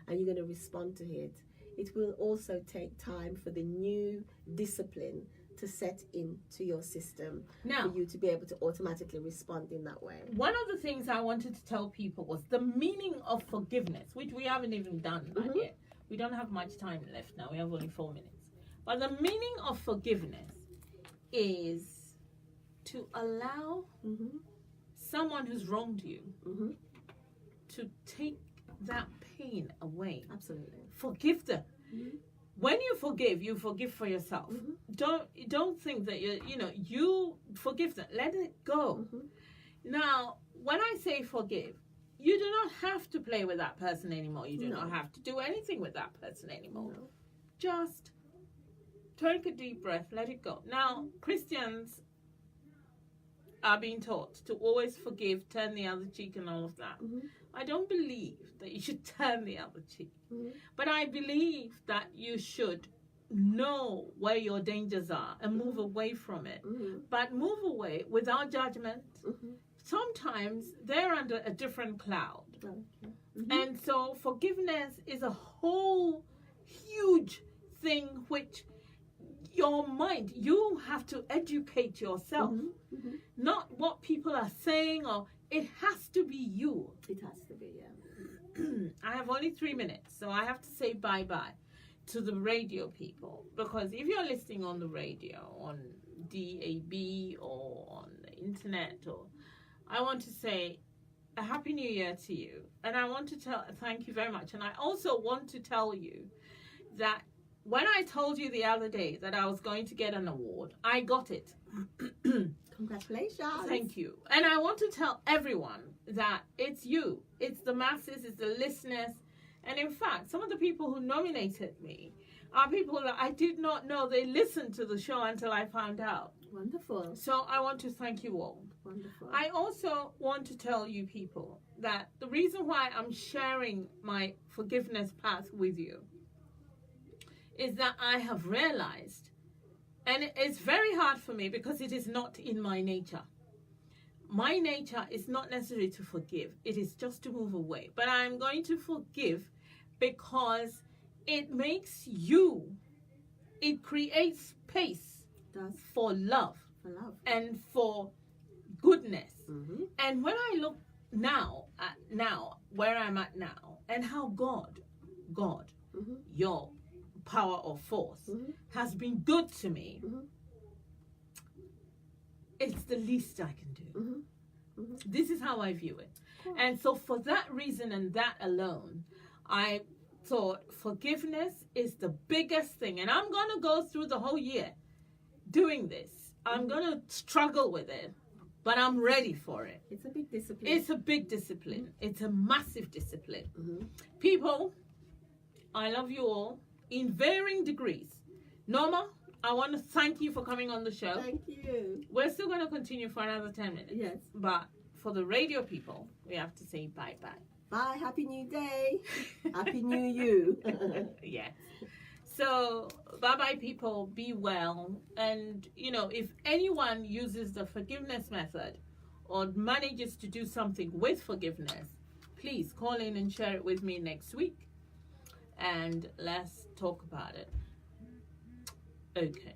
and you're going to respond to it, it will also take time for the new discipline to set into your system for you to be able to automatically respond in that way. One of the things I wanted to tell people was the meaning of forgiveness, which we haven't even done that yet. We don't have much time left now. We have only 4 minutes. But the meaning of forgiveness is to allow someone who's wronged you to take that pain away. Absolutely. Forgive them. When you forgive for yourself. Don't think that you forgive them. Let it go. Now, when I say forgive, you do not have to play with that person anymore. You do not have to do anything with that person anymore. No. Just take a deep breath, let it go. Now, Christians are being taught to always forgive, turn the other cheek and all of that. I don't believe that you should turn the other cheek. But I believe that you should know where your dangers are and move away from it. But move away without judgment. Sometimes they're under a different cloud. And so forgiveness is a whole huge thing which your mind, you have to educate yourself. Not what people are saying, or it has to be you. It has to be, I have only 3 minutes, so I have to say bye-bye to the radio people, because if you're listening on the radio, on DAB or on the internet, or I want to say a happy new year to you, and I want to thank you very much. And I also want to tell you that when I told you the other day that I was going to get an award, I got it. Congratulations. Thank you. And I want to tell everyone that it's you, it's the masses, it's the listeners. And in fact, some of the people who nominated me are people that I did not know they listened to the show until I found out. Wonderful. So I want to thank you all. Wonderful. I also want to tell you people that the reason why I'm sharing my forgiveness path with you is that I have realized, and it's very hard for me because it is not in my nature. My nature is not necessarily to forgive. It is just to move away. But I'm going to forgive because it makes you, it creates space for love, and for goodness. And when I look now, where I'm at now, and how God, your power or force, has been good to me, it's the least I can do. This is how I view it. And so for that reason and that alone, I thought forgiveness is the biggest thing. And I'm going to go through the whole year doing this. I'm going to struggle with it, but I'm ready for it. It's a big discipline. It's a big discipline. It's a massive discipline. People, I love you all in varying degrees. Norma, I want to thank you for coming on the show. Thank you. We're still going to continue for another 10 minutes. Yes. But for the radio people, we have to say bye-bye. Bye. Happy New Day. Happy New You. Yes. So, bye bye, people. Be well. And, if anyone uses the forgiveness method or manages to do something with forgiveness, please call in and share it with me next week. And let's talk about it. Okay.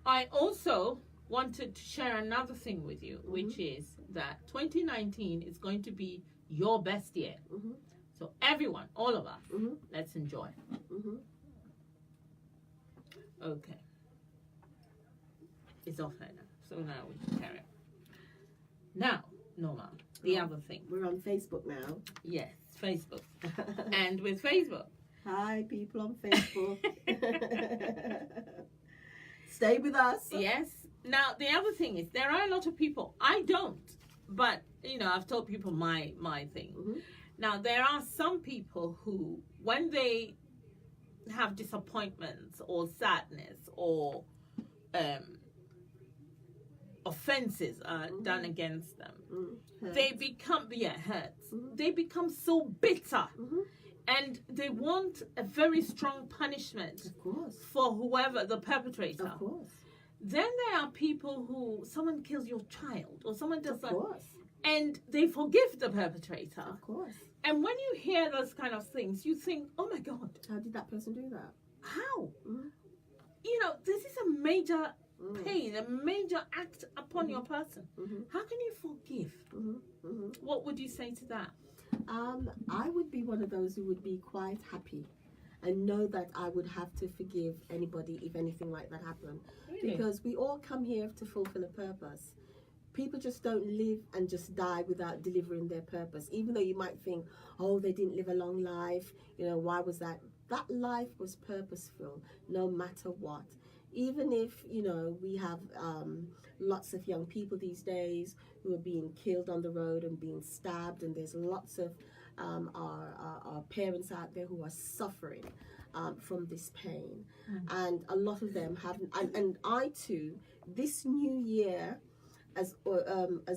I also wanted to share another thing with you, which is that 2019 is going to be your best year. So everyone, all of us, let's enjoy. Okay. It's off there now. So now we can carry on. Now, Norma, the other thing. We're on Facebook now. Yes, Facebook. And with Facebook. Hi, people on Facebook. Stay with us. Yes. Now, the other thing is, there are a lot of people, I don't, but, I've told people my thing. Now, there are some people who, when they have disappointments or sadness or offenses are done against them, they become, hurts. They become so bitter. And they want a very strong punishment for whoever, the perpetrator. Of course. Then there are people who, someone kills your child or someone does that, course. and they forgive the perpetrator. Of course. And when you hear those kind of things, you think, oh my God. How did that person do that? How? This is a major pain, a major act upon your person. How can you forgive? What would you say to that? I would be one of those who would be quite happy and know that I would have to forgive anybody if anything like that happened. Really? Because we all come here to fulfill a purpose. People just don't live and just die without delivering their purpose. Even though you might think, oh, they didn't live a long life, why was that? That life was purposeful, no matter what. Even if, we have lots of young people these days who are being killed on the road and being stabbed, and there's lots of our parents out there who are suffering from this pain. And a lot of them haven't, and I too, this new year, as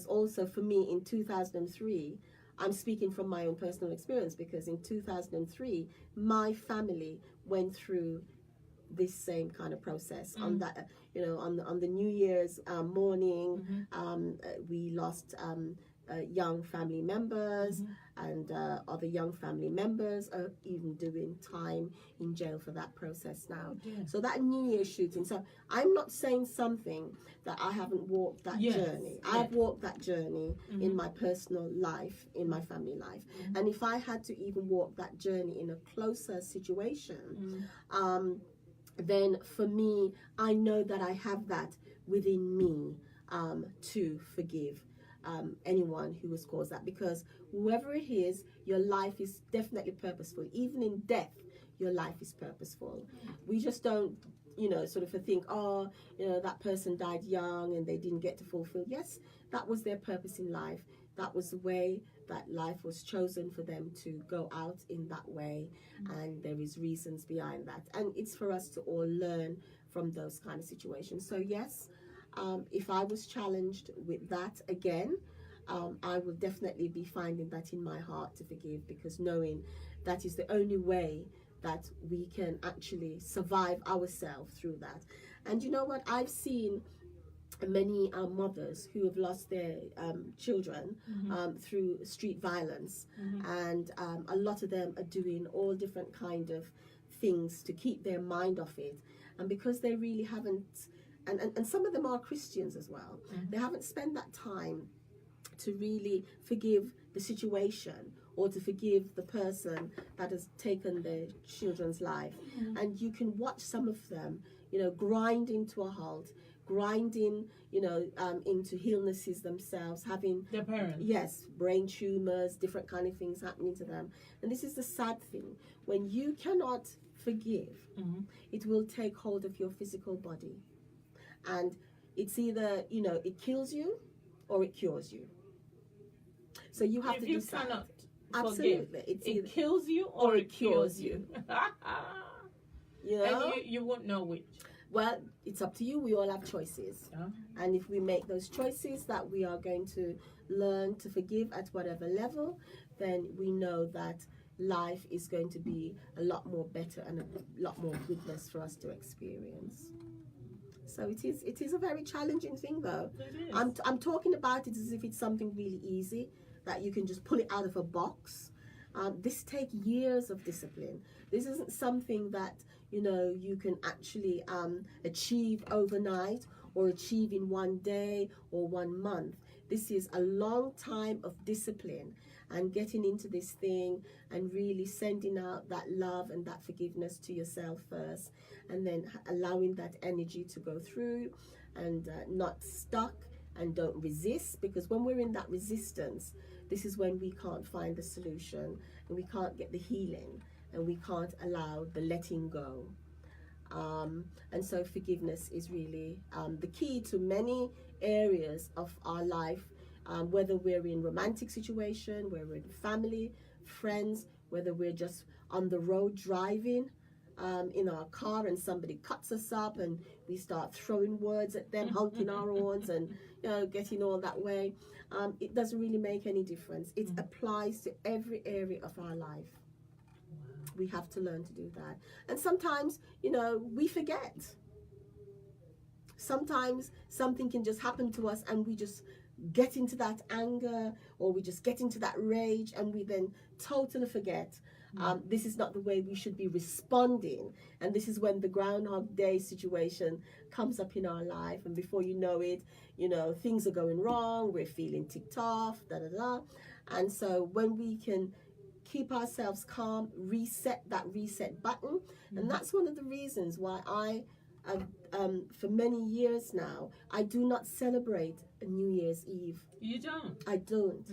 also for me in 2003, I'm speaking from my own personal experience, because in 2003, my family went through this same kind of process. On that, on the New Year's morning, we lost young family members, and other young family members are even doing time in jail for that process now. So that New Year's shooting. So I'm not saying something that I haven't walked that journey. I've walked that journey in my personal life, in my family life. And if I had to even walk that journey in a closer situation, then for me, I know that I have that within me to forgive anyone who has caused that, because whoever it is, your life is definitely purposeful. Even in death, your life is purposeful. We just don't, sort of think, oh, that person died young and they didn't get to fulfill. Yes, that was their purpose in life. That was the way that life was chosen for them to go out in that way, and there is reasons behind that, and it's for us to all learn from those kind of situations. So yes, if I was challenged with that again, I will definitely be finding that in my heart to forgive, because knowing that is the only way that we can actually survive ourselves through that. And you know what, I've seen many mothers who have lost their children through street violence, and a lot of them are doing all different kind of things to keep their mind off it, and because they really haven't, and some of them are Christians as well, they haven't spent that time to really forgive the situation or to forgive the person that has taken their children's life. And you can watch some of them, grinding to a halt, grinding, into illnesses themselves, having their parents. Yes, brain tumors, different kind of things happening to them. And this is the sad thing. When you cannot forgive, it will take hold of your physical body. And it's either, it kills you or it cures you. So you have to decide. If you cannot Absolutely. Forgive, it kills you or it cures you. And you won't know which. Well, it's up to you. We all have choices. And if we make those choices that we are going to learn to forgive at whatever level, then we know that life is going to be a lot more better and a lot more goodness for us to experience. So it is a very challenging thing, though. It is. I'm talking about it as if it's something really easy that you can just pull it out of a box. This takes years of discipline. This isn't something that you can actually achieve overnight or achieve in one day or 1 month. This is a long time of discipline and getting into this thing and really sending out that love and that forgiveness to yourself first, and then allowing that energy to go through and not stuck, and don't resist, because when we're in that resistance, this is when we can't find the solution and we can't get the healing and we can't allow the letting go. And so forgiveness is really the key to many areas of our life, whether we're in romantic situation, whether we're in family, friends, whether we're just on the road driving in our car and somebody cuts us up and we start throwing words at them, honking our horns and getting all that way. It doesn't really make any difference. It applies to every area of our life. We have to learn to do that. And sometimes, we forget. Sometimes something can just happen to us and we just get into that anger, or we just get into that rage, and we then totally forget. This is not the way we should be responding. And this is when the Groundhog Day situation comes up in our life. And before you know it, things are going wrong. We're feeling ticked off, And so when we can keep ourselves calm, reset that reset button. And that's one of the reasons why I, for many years now, I do not celebrate a New Year's Eve. You don't? I don't.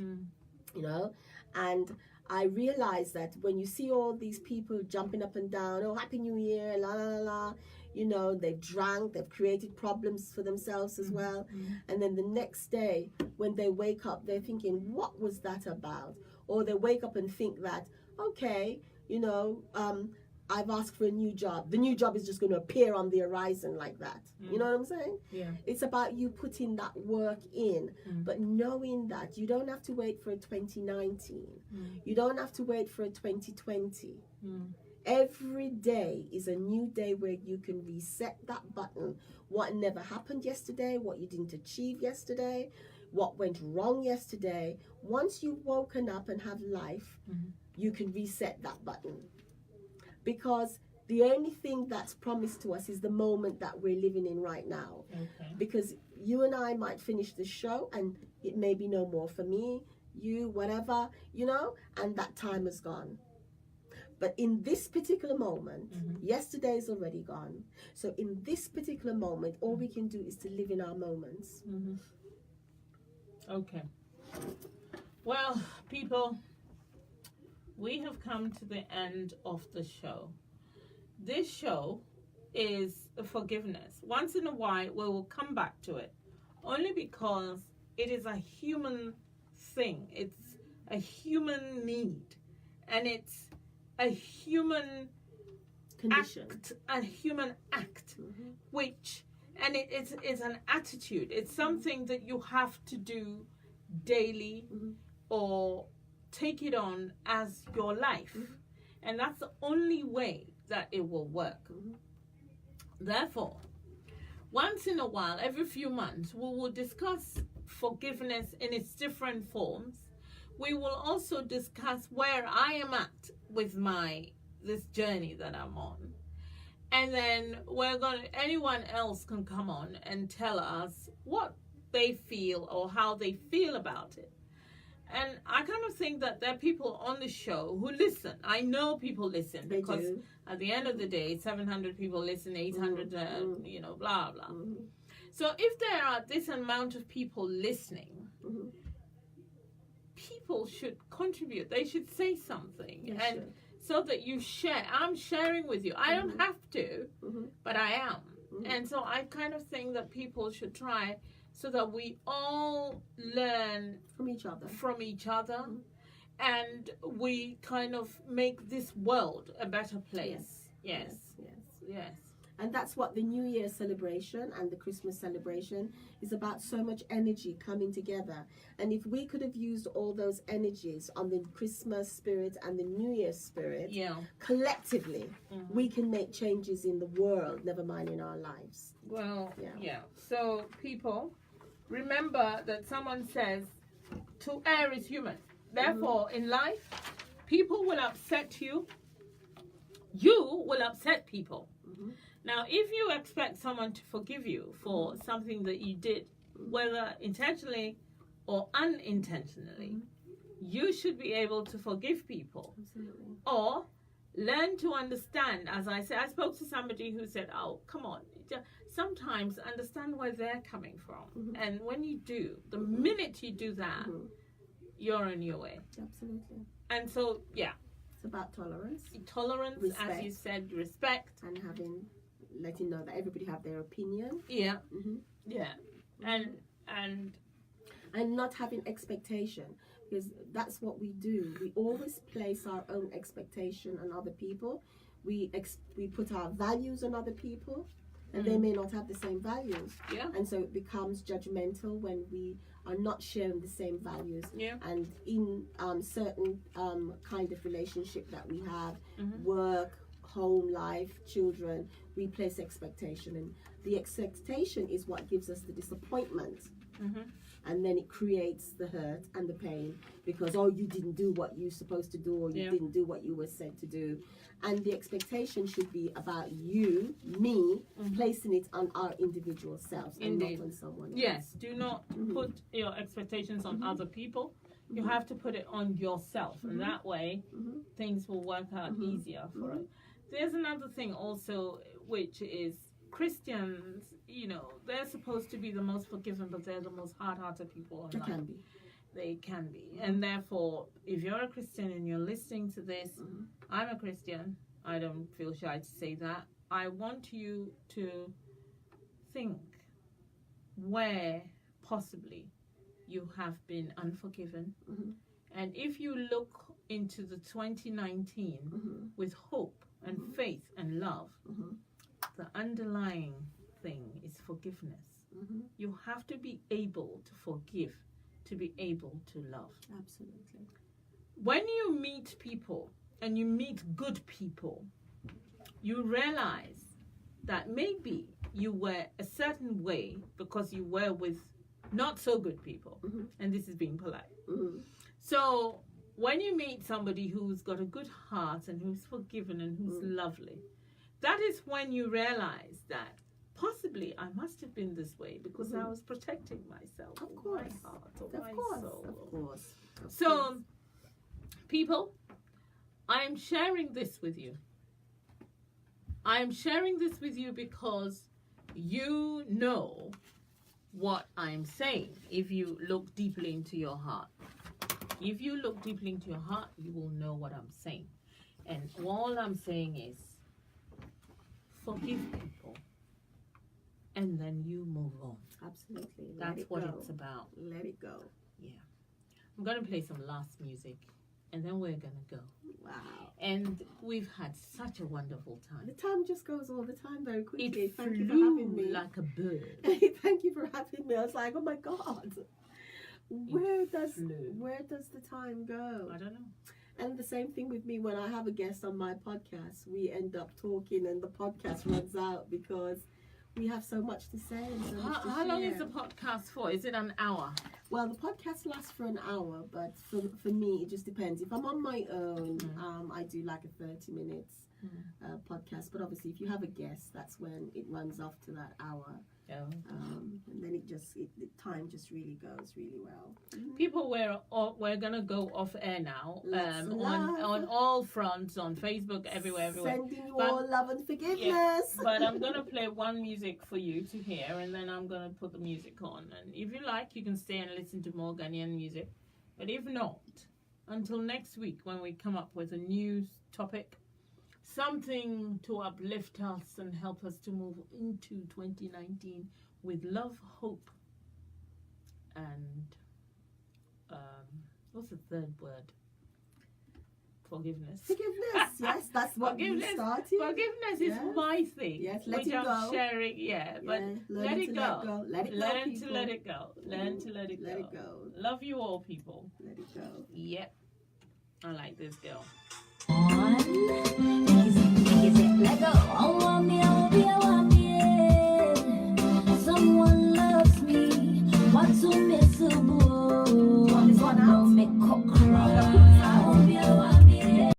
And I realize that when you see all these people jumping up and down, oh, Happy New Year, la, la, la, la, they've drank, they've created problems for themselves as well. And then the next day, when they wake up, they're thinking, what was that about? Or they wake up and think that, okay, I've asked for a new job. The new job is just going to appear on the horizon like that. You know what I'm saying? Yeah. It's about you putting that work in, but knowing that you don't have to wait for a 2019. You don't have to wait for a 2020. Every day is a new day where you can reset that button. What never happened yesterday, what you didn't achieve yesterday, what went wrong yesterday. Once you've woken up and have life, you can reset that button. Because the only thing that's promised to us is the moment that we're living in right now. Okay. Because you and I might finish the show and it may be no more for me, you, whatever, and that time is gone. But in this particular moment, yesterday's already gone. So in this particular moment, all we can do is to live in our moments. Okay. Well, people, we have come to the end of the show. This show is forgiveness. Once in a while, we will come back to it, only because it is a human thing. It's a human need, and it's a human Condition. a human act, and it's an attitude. It's something that you have to do daily, or take it on as your life, and that's the only way that it will work. Therefore, once in a while, every few months, we will discuss forgiveness in its different forms. We will also discuss where I am at with this journey that I'm on, and then anyone else can come on and tell us what they feel or how they feel about it. And I kind of think that there are people on the show who listen. I know people listen, because at the end of the day, 700 people listen, 800, blah, blah. So if there are this amount of people listening, people should contribute. They should say something. So that you share. I'm sharing with you. I don't have to, but I am. And so I kind of think that people should try, so that we all learn from each other, and we kind of make this world a better place. Yes. And that's what the New Year celebration and the Christmas celebration is about, so much energy coming together. And if we could have used all those energies on the Christmas spirit and the New Year spirit, collectively, we can make changes in the world, never mind in our lives. Well, yeah. So, people, remember that someone says, to err is human. Therefore, in life, people will upset you. You will upset people. Now, if you expect someone to forgive you for something that you did, whether intentionally or unintentionally, you should be able to forgive people. Absolutely. Or learn to understand. As I said, I spoke to somebody who said, oh, come on. Sometimes understand where they're coming from. And when you do, the minute you do that, you're on your way. Absolutely. And so, yeah. It's about tolerance. Tolerance, respect, as you said, respect. And letting know that everybody have their opinion. Yeah. Yeah. And not having expectation, because that's what we do. We always place our own expectation on other people. We put our values on other people, and they may not have the same values. Yeah. And so it becomes judgmental when we are not sharing the same values. Yeah. And in certain kind of relationship that we have, work, home life, children, we place expectation, and the expectation is what gives us the disappointment. And then it creates the hurt and the pain, because you didn't do what you're supposed to do, or you didn't do what you were said to do. And the expectation should be about you, me, placing it on our individual selves and not on someone else. Yes, do not put your expectations on other people. You have to put it on yourself, and that way things will work out easier for it. There's another thing also, which is Christians, they're supposed to be the most forgiving, but they're the most hard-hearted people They can be. They can be. And therefore, if you're a Christian and you're listening to this, I'm a Christian. I don't feel shy to say that. I want you to think where possibly you have been unforgiven. And if you look into the 2019 with hope and faith and love, the underlying thing is forgiveness. You have to be able to forgive to be able to love. Absolutely. When you meet people and you meet good people, you realize that maybe you were a certain way because you were with not so good people. And this is being polite. So when you meet somebody who's got a good heart and who's forgiven and who's lovely, that is when you realize that possibly I must have been this way because I was protecting myself, of course, my heart, or of my course, soul. Of course. So, people, I am sharing this with you. I am sharing this with you because you know what I'm saying. If you look deeply into your heart, if you look deeply into your heart, you will know what I'm saying. And all I'm saying is, forgive people, and then you move on. Absolutely. That's what it's about. Let it go. Yeah. I'm going to play some last music, and then we're going to go. Wow. And we've had such a wonderful time. The time just goes all the time very quickly. It Thank you for flew having me. like a bird. Thank you for having me. I was like, oh my God. Where does the time go? I don't know. And the same thing with me when I have a guest on my podcast. We end up talking and the podcast runs out because we have so much to say and so much to How share. long is the podcast for? Is it an hour? Well, the podcast lasts for an hour, but for me, it just depends. If I'm on my own, I do like a 30 minutes podcast. But obviously, if you have a guest, that's when it runs off to that hour. Yeah. And then the time just really goes really well. People, we're gonna go off air now. Lots On all fronts, on Facebook, everywhere. Sending you all love and forgiveness. Yeah, but I'm gonna play one music for you to hear, and then I'm gonna put the music on. And if you like, you can stay and listen to more Ghanaian music. But if not, until next week when we come up with a new topic, something to uplift us and help us to move into 2019 with love, hope, and what's the third word? Forgiveness. Forgiveness, yes, that's what you Forgiveness. started. Forgiveness is my thing. Yes, let which it I'm go. sharing. Yeah, but let it go. Let it go. Learn people. to let it go. Learn to let it go. Let it go. Love you all, people. Let it go. Yep. I like this girl. On, let go.